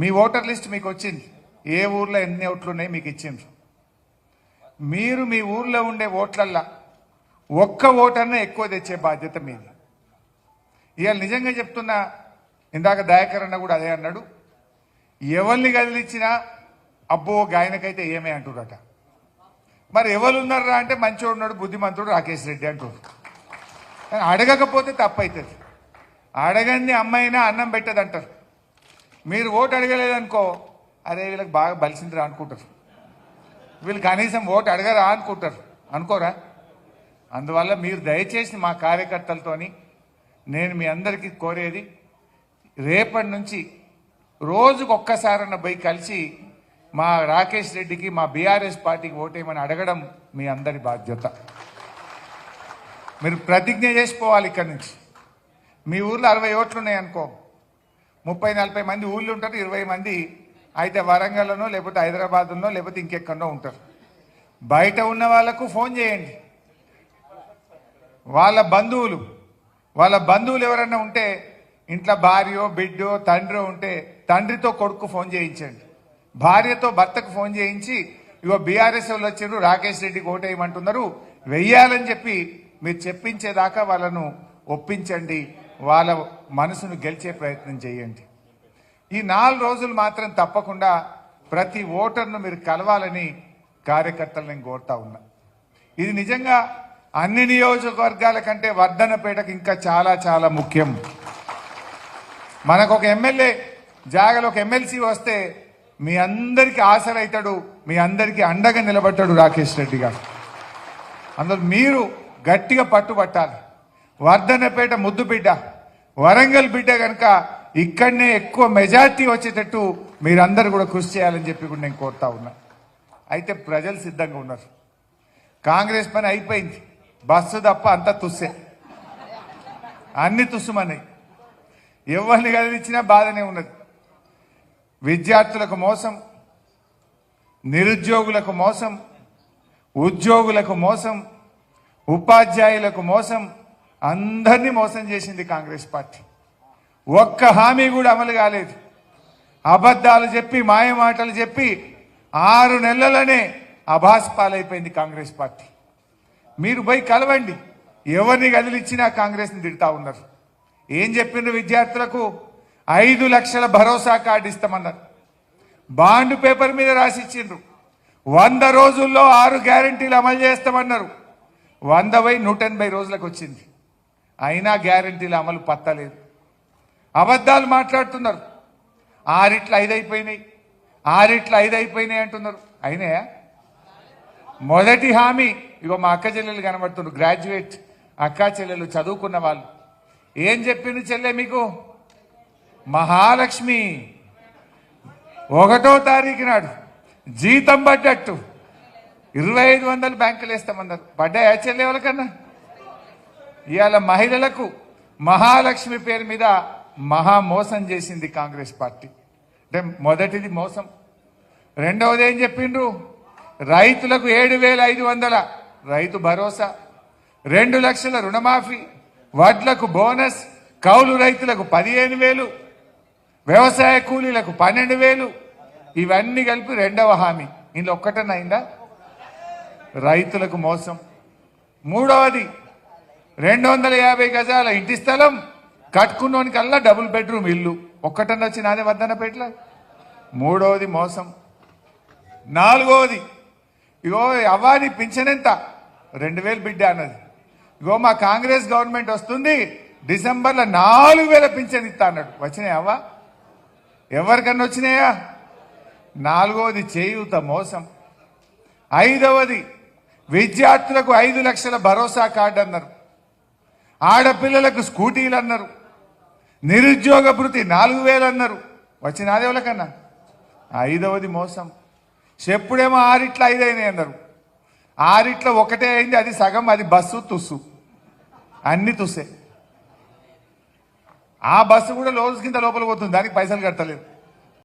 మీ voter list మీకు వచ్చింది, ఏ ఊర్లో ఎన్ని ఓట్లు ఉన్నాయి మీకు ఇచ్చిండ్రు. మీరు మీ ఊర్లో ఉండే ఓట్లల్లా ఒక్క ఓటర్నే ఎక్కువ తెచ్చే బాధ్యత మీది. ఇవాళ నిజంగా చెప్తున్నా, ఇందాక దయాకర్ అన్న కూడా అదే అన్నాడు, ఎవరిని కదిలిచ్చినా అబ్బో గాయనకైతే ఏమే అంటుడట. మరి ఎవరు ఉన్నారా అంటే మంచోడు ఉన్నాడు, బుద్ధిమంతుడు రాకేష్ రెడ్డి అంటారు. కానీ అడగకపోతే తప్పవుతుంది. అడగంది అమ్మాయినా అన్నం పెట్టదంటారు. మీరు ఓటు అడగలేదనుకో, అరే వీళ్ళకి బాగా బలిసిందిరా అనుకుంటారు, వీళ్ళు కనీసం ఓటు అడగరా అనుకుంటారు, అనుకోరా? అందువల్ల మీరు దయచేసి మా కార్యకర్తలతోని నేను మీ అందరికీ కోరేది, రేపటి నుంచి రోజుకు ఒక్కసారన్న పోయి కలిసి మా రాకేష్ రెడ్డికి, మా బీఆర్ఎస్ పార్టీకి ఓటేయమని అడగడం మీ అందరి బాధ్యత. మీరు ప్రతిజ్ఞ చేసిపోవాలి. ఇక్కడి నుంచి మీ ఊర్లో 60 ఓట్లు ఉన్నాయనుకో, 30-40 మంది ఊళ్ళు ఉంటారు, 20 మంది అయితే వరంగల్లోనో లేకపోతే హైదరాబాద్లోనో లేకపోతే ఇంకెక్కడో ఉంటారు. బయట ఉన్న వాళ్ళకు ఫోన్ చేయండి. వాళ్ళ బంధువులు ఎవరన్నా ఉంటే, ఇంట్లో భార్యో బిడ్డో తండ్రో ఉంటే తండ్రితో కొడుకు ఫోన్ చేయించండి, భార్యతో భర్తకు ఫోన్ చేయించి, ఇగో బీఆర్ఎస్ వాళ్ళు వచ్చారు, రాకేష్ రెడ్డికి ఓటేయమంటున్నారు, వెయ్యాలని చెప్పి మీరు చెప్పించేదాకా వాళ్ళను ఒప్పించండి, వాళ్ళ మనసును గెలిచే ప్రయత్నం చేయండి. ఈ 4 రోజులు మాత్రం తప్పకుండా ప్రతి ఓటర్ను మీరు కలవాలని కార్యకర్తలు నేను కోరుతా ఉన్నా. ఇది నిజంగా అన్ని నియోజకవర్గాల కంటే వర్ధన్నపేటకు ఇంకా చాలా చాలా ముఖ్యం. మనకు ఒక ఎమ్మెల్యే జాగలో ఒక ఎమ్మెల్సీ వస్తే మీ అందరికీ ఆశలవుతాడు, మీ అందరికీ అండగా నిలబడ్డాడు రాకేష్ రెడ్డి గారు. అందులో మీరు గట్టిగా పట్టుబట్టాలి. వర్ధన్నపేట ముద్దు బిడ్డ, వరంగల్ బిడ్డ కనుక ఇక్కడనే ఎక్కువ మెజార్టీ వచ్చేటట్టు మీరందరూ కూడా కృషి చేయాలని చెప్పి కూడా నేను కోరుతా ఉన్నా. అయితే ప్రజలు సిద్ధంగా ఉన్నారు. కాంగ్రెస్ పని అయిపోయింది, బస్సు తప్ప అంతా తుస్సే, అన్ని తుస్సుమన్నాయి. ఎవరిని కదిలిచ్చినా బాధనే ఉన్నది. విద్యార్థులకు మోసం, నిరుద్యోగులకు మోసం, ఉద్యోగులకు మోసం, ఉపాధ్యాయులకు మోసం, అందరినీ మోసం చేసింది కాంగ్రెస్ పార్టీ. ఒక్క హామీ కూడా అమలు కాలేదు. అబద్ధాలు చెప్పి మాయమాటలు చెప్పి 6 నెలలనే అభాస్పాలైపోయింది కాంగ్రెస్ పార్టీ. మీరు పోయి కలవండి, ఎవరిని కదిలిచ్చినా కాంగ్రెస్ని తిడతా ఉన్నారు. ఏం చెప్పిండ్రు విద్యార్థులకు? 5 లక్షల భరోసా కార్డు ఇస్తామన్నారు. బాండ్ పేపర్ మీద రాసిచ్చిండ్రు. 100 రోజుల్లో 6 గ్యారంటీలు అమలు చేస్తామన్నారు. 100 పోయి 180 రోజులకు వచ్చింది. అయినా గ్యారంటీలు అమలు పత్తలేదు. అబద్ధాలు మాట్లాడుతున్నారు. 6 అయిపోయినాయి అంటున్నారు. అయినాయా? మొదటి హామీ, ఇగో మా అక్క చెల్లెలు కనబడుతున్నారు, గ్రాడ్యుయేట్ అక్కా చెల్లెలు, చదువుకున్న వాళ్ళు. ఏం చెప్పింది చెల్లె మీకు? మహాలక్ష్మి 1వ తారీఖు నాడు జీతం పడ్డట్టు 2500 బ్యాంకులు వేస్తామన్నారు. పడ్డాయా చెల్లె ఎవరికన్నా? ఇవాళ మహిళలకు మహాలక్ష్మి పేరు మీద మహా మోసం చేసింది కాంగ్రెస్ పార్టీ. అంటే మొదటిది మోసం. రెండవది ఏం చెప్పిండ్రు? రైతులకు 7500 రైతు భరోసా, 2 లక్షల రుణమాఫీ, వడ్లకు బోనస్, కౌలు రైతులకు 15000, వ్యవసాయ కూలీలకు 12000. ఇవన్నీ కలిపి 2వ హామీ. ఇందులో ఒక్కటన్నా అయిందా? రైతులకు మోసం. మూడవది 250 గజాల ఇంటి స్థలం కట్టుకున్నోనికల్లా డబుల్ బెడ్రూమ్ ఇల్లు. ఒక్కటన్నా వచ్చినాదే వర్ధన్నపేటలో? మూడవది మోసం. 4వది, ఇగో అవ్వాని పింఛన్ ఎంత? 2000 బిడ్డ అన్నది. ఇగో మా కాంగ్రెస్ గవర్నమెంట్ వస్తుంది, డిసెంబర్లో 4000 పింఛన్ ఇస్తా అన్నాడు. వచ్చినాయా అవ్వ? ఎవరికన్నా వచ్చినాయా? 4వది చేయూత మోసం. 5వది విద్యార్థులకు 5 లక్షల భరోసా కార్డు అన్నారు. ఆడపిల్లలకు స్కూటీలు అన్నారు. నిరుద్యోగ భృతి 4000 అన్నారు. వచ్చినాది ఎవరికన్నా? 5వది మోసం. చెప్పుడేమో 6 అయినాయి అన్నారు. 6 ఒకటే అయింది, అది సగం, అది బస్సు తుస్సు, అన్ని తుస్సే. ఆ బస్సు కూడా రోజు కింద లోపల పోతుంది, దానికి పైసలు కట్టలేదు.